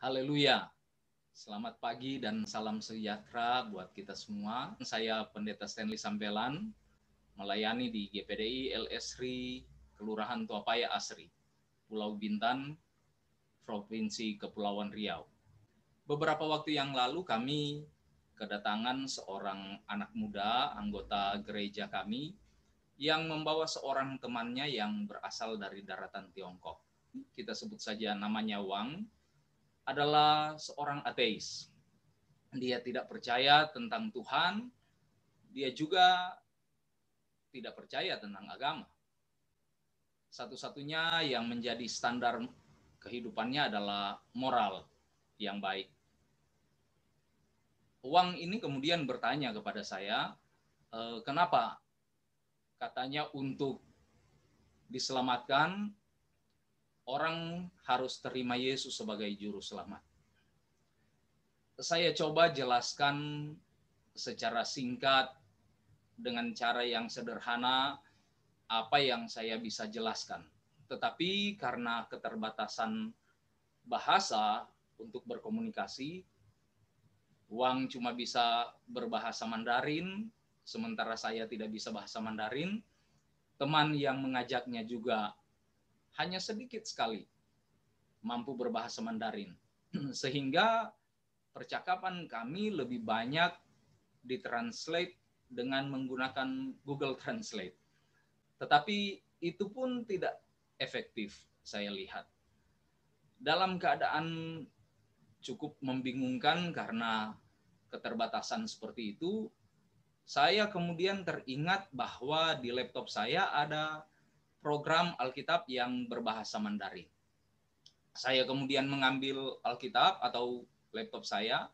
Haleluya. Selamat pagi dan salam sejahtera buat kita semua. Saya Pendeta Stanley Sampelan, melayani di GPDI LSRI Kelurahan Tuapaya Asri, Pulau Bintan, Provinsi Kepulauan Riau. Beberapa waktu yang lalu kami kedatangan seorang anak muda, anggota gereja kami, yang membawa seorang temannya yang berasal dari daratan Tiongkok. Kita sebut saja namanya Wang, adalah seorang ateis. Dia tidak percaya tentang Tuhan, dia juga tidak percaya tentang agama. Satu-satunya yang menjadi standar kehidupannya adalah moral yang baik. Wang ini kemudian bertanya kepada saya, kenapa katanya untuk diselamatkan orang harus terima Yesus sebagai juru selamat. Saya coba jelaskan secara singkat dengan cara yang sederhana apa yang saya bisa jelaskan. Tetapi karena keterbatasan bahasa untuk berkomunikasi, Wang cuma bisa berbahasa Mandarin, sementara saya tidak bisa bahasa Mandarin. Teman yang mengajaknya juga hanya sedikit sekali mampu berbahasa Mandarin. Sehingga percakapan kami lebih banyak ditranslate dengan menggunakan Google Translate. Tetapi itu pun tidak efektif, saya lihat. Dalam keadaan cukup membingungkan karena keterbatasan seperti itu, saya kemudian teringat bahwa di laptop saya ada program Alkitab yang berbahasa Mandarin. Saya kemudian mengambil Alkitab atau laptop saya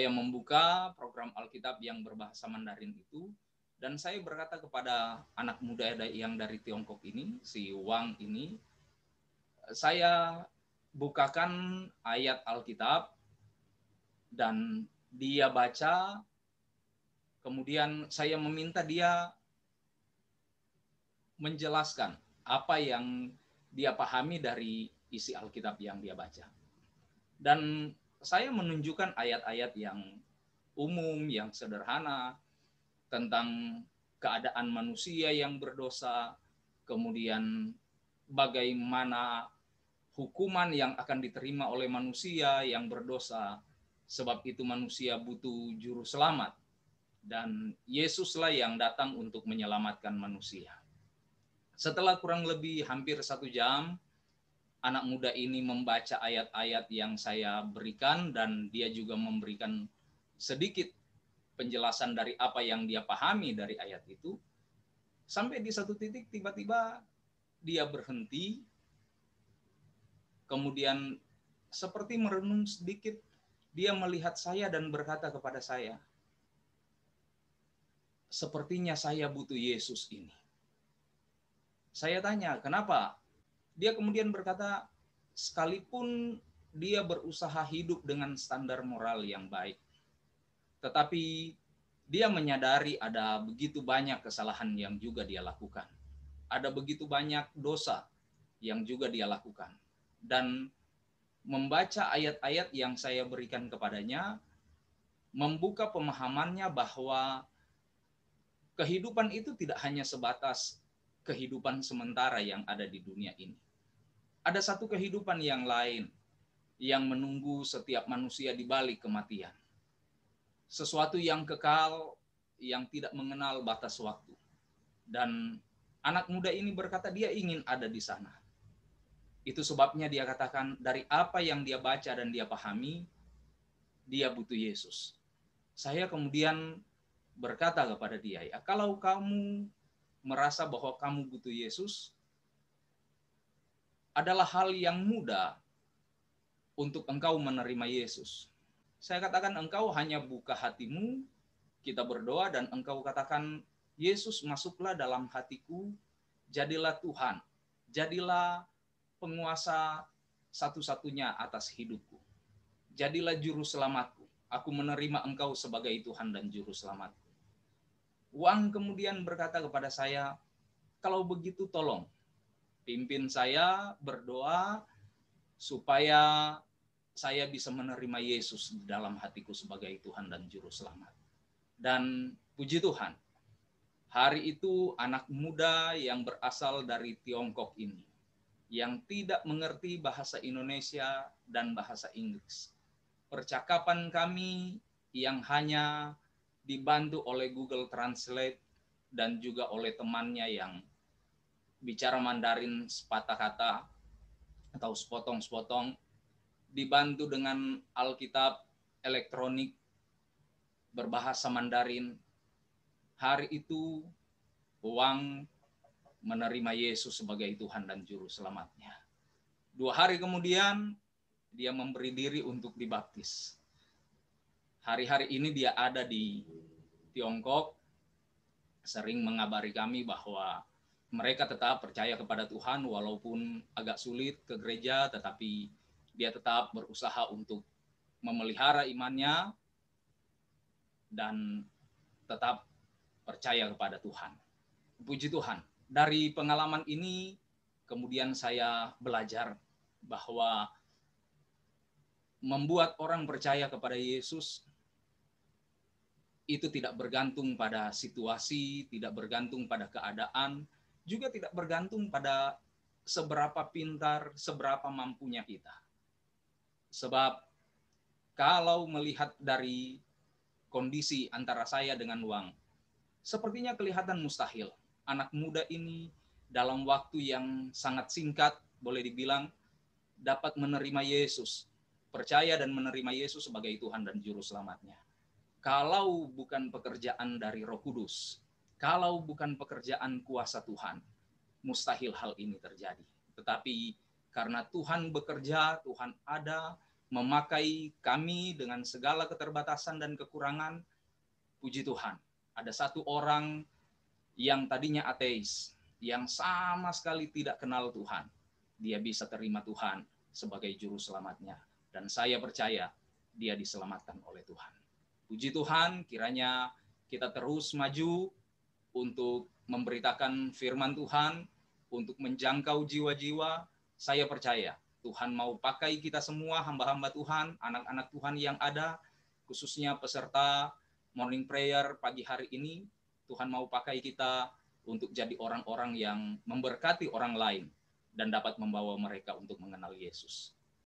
membuka program Alkitab yang berbahasa Mandarin itu, dan saya berkata kepada anak muda yang dari Tiongkok ini, si Wang ini, saya bukakan ayat Alkitab dan dia baca, kemudian saya meminta dia menjelaskan apa yang dia pahami dari isi Alkitab yang dia baca. Dan saya menunjukkan ayat-ayat yang umum, yang sederhana, tentang keadaan manusia yang berdosa, kemudian bagaimana hukuman yang akan diterima oleh manusia yang berdosa, sebab itu manusia butuh juru selamat, dan Yesuslah yang datang untuk menyelamatkan manusia. Setelah kurang lebih hampir 1 jam, anak muda ini membaca ayat-ayat yang saya berikan, dan dia juga memberikan sedikit penjelasan dari apa yang dia pahami dari ayat itu. Sampai di satu titik tiba-tiba dia berhenti, kemudian seperti merenung sedikit, dia melihat saya dan berkata kepada saya, sepertinya saya butuh Yesus ini. Saya tanya, kenapa? Dia kemudian berkata, sekalipun dia berusaha hidup dengan standar moral yang baik, tetapi dia menyadari ada begitu banyak kesalahan yang juga dia lakukan. Ada begitu banyak dosa yang juga dia lakukan. Dan membaca ayat-ayat yang saya berikan kepadanya, membuka pemahamannya bahwa kehidupan itu tidak hanya sebatas kehidupan sementara yang ada di dunia ini. Ada satu kehidupan yang lain yang menunggu setiap manusia di balik kematian. Sesuatu yang kekal, yang tidak mengenal batas waktu. Dan anak muda ini berkata dia ingin ada di sana. Itu sebabnya dia katakan dari apa yang dia baca dan dia pahami, dia butuh Yesus. Saya kemudian berkata kepada dia, ya, kalau kamu merasa bahwa kamu butuh Yesus, adalah hal yang mudah untuk engkau menerima Yesus. Saya katakan engkau hanya buka hatimu, kita berdoa dan engkau katakan, Yesus masuklah dalam hatiku, jadilah Tuhan, jadilah penguasa satu-satunya atas hidupku. Jadilah juru selamatku, aku menerima engkau sebagai Tuhan dan juru selamatku. Wang kemudian berkata kepada saya, kalau begitu tolong pimpin saya berdoa supaya saya bisa menerima Yesus di dalam hatiku sebagai Tuhan dan Juru Selamat. Dan puji Tuhan, hari itu anak muda yang berasal dari Tiongkok ini, yang tidak mengerti bahasa Indonesia dan bahasa Inggris. Percakapan kami yang hanya dibantu oleh Google Translate dan juga oleh temannya yang bicara Mandarin sepatah kata atau sepotong-sepotong, dibantu dengan Alkitab elektronik berbahasa Mandarin. Hari itu Wang menerima Yesus sebagai Tuhan dan Juru Selamatnya. 2 hari kemudian, dia memberi diri untuk dibaptis. Hari-hari ini dia ada di Tiongkok, sering mengabari kami bahwa mereka tetap percaya kepada Tuhan walaupun agak sulit ke gereja, tetapi dia tetap berusaha untuk memelihara imannya dan tetap percaya kepada Tuhan. Puji Tuhan, dari pengalaman ini kemudian saya belajar bahwa membuat orang percaya kepada Yesus itu tidak bergantung pada situasi, tidak bergantung pada keadaan, juga tidak bergantung pada seberapa pintar, seberapa mampunya kita. Sebab kalau melihat dari kondisi antara saya dengan Wang, sepertinya kelihatan mustahil. Anak muda ini dalam waktu yang sangat singkat, boleh dibilang, dapat menerima Yesus, percaya dan menerima Yesus sebagai Tuhan dan Juru Selamatnya. Kalau bukan pekerjaan dari Roh Kudus, kalau bukan pekerjaan kuasa Tuhan, mustahil hal ini terjadi. Tetapi karena Tuhan bekerja, Tuhan ada, memakai kami dengan segala keterbatasan dan kekurangan, puji Tuhan. Ada satu orang yang tadinya ateis, yang sama sekali tidak kenal Tuhan. Dia bisa terima Tuhan sebagai Juru Selamatnya. Dan saya percaya dia diselamatkan oleh Tuhan. Puji Tuhan, kiranya kita terus maju untuk memberitakan firman Tuhan, untuk menjangkau jiwa-jiwa. Saya percaya Tuhan mau pakai kita semua, hamba-hamba Tuhan, anak-anak Tuhan yang ada, khususnya peserta morning prayer pagi hari ini. Tuhan mau pakai kita untuk jadi orang-orang yang memberkati orang lain dan dapat membawa mereka untuk mengenal Yesus.